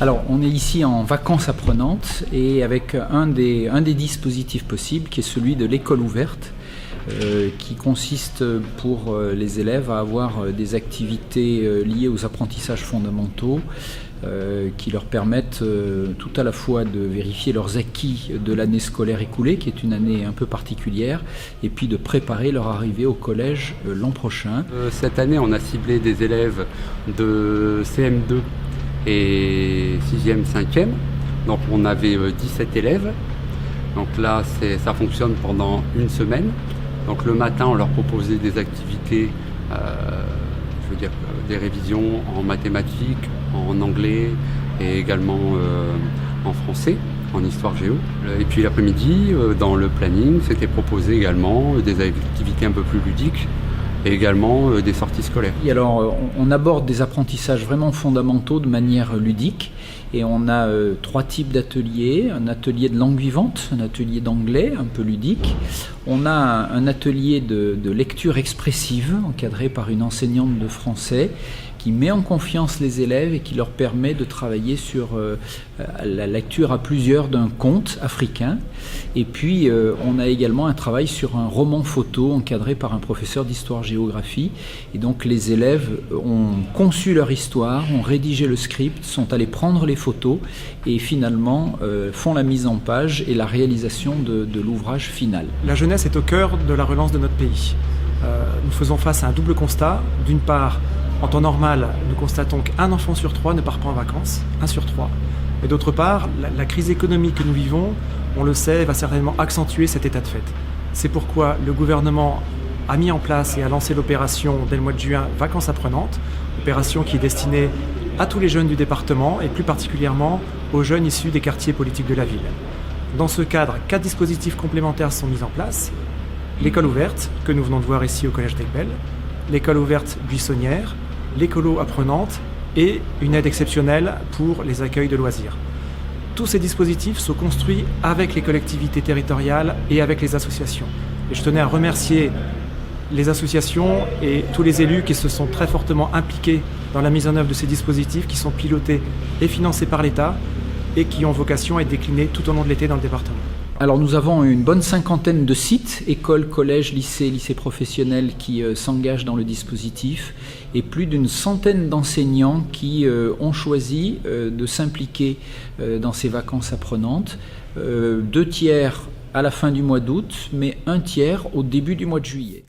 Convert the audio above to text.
Alors, on est ici en vacances apprenantes et avec un des dispositifs possibles qui est celui de l'école ouverte, qui consiste pour les élèves à avoir des activités liées aux apprentissages fondamentaux qui leur permettent tout à la fois de vérifier leurs acquis de l'année scolaire écoulée, qui est une année un peu particulière, et puis de préparer leur arrivée au collège l'an prochain. Cette année, on a ciblé des élèves de CM2 et 6e, 5e. Donc on avait 17 élèves. Donc là, ça fonctionne pendant une semaine. Donc le matin, on leur proposait des activités, des révisions en mathématiques, en anglais et également en français, en histoire géo. Et puis l'après-midi, dans le planning, c'était proposé également des activités un peu plus ludiques et également des sorties scolaires. Et alors, on aborde des apprentissages vraiment fondamentaux de manière ludique et on a 3 types d'ateliers. Un atelier de langue vivante, un atelier d'anglais un peu ludique. On a un atelier de lecture expressive encadré par une enseignante de français qui met en confiance les élèves et qui leur permet de travailler sur la lecture à plusieurs d'un conte africain. Et puis on a également un travail sur un roman photo encadré par un professeur d'histoire-géographie. Et donc les élèves ont conçu leur histoire, ont rédigé le script, sont allés prendre les photos et finalement font la mise en page et la réalisation de l'ouvrage final. La jeunesse est au cœur de la relance de notre pays. Nous faisons face à un double constat. D'une part, en temps normal, nous constatons qu'un enfant sur 3 ne part pas en vacances, 1 sur 3. Et d'autre part, la crise économique que nous vivons, on le sait, va certainement accentuer cet état de fait. C'est pourquoi le gouvernement a mis en place et a lancé l'opération dès le mois de juin Vacances apprenantes, opération qui est destinée à tous les jeunes du département et plus particulièrement aux jeunes issus des quartiers politiques de la ville. Dans ce cadre, 4 dispositifs complémentaires sont mis en place. L'école ouverte, que nous venons de voir ici au Collège d'Aiguebelle, l'école ouverte buissonnière, l'écolo apprenante et une aide exceptionnelle pour les accueils de loisirs. Tous ces dispositifs sont construits avec les collectivités territoriales et avec les associations. Et je tenais à remercier les associations et tous les élus qui se sont très fortement impliqués dans la mise en œuvre de ces dispositifs qui sont pilotés et financés par l'État et qui ont vocation à être déclinés tout au long de l'été dans le département. Alors nous avons une bonne 50aine de sites, écoles, collèges, lycées professionnels qui s'engagent dans le dispositif et plus d'une centaine d'enseignants qui ont choisi de s'impliquer dans ces vacances apprenantes. 2 tiers à la fin du mois d'août, mais 1 tiers au début du mois de juillet.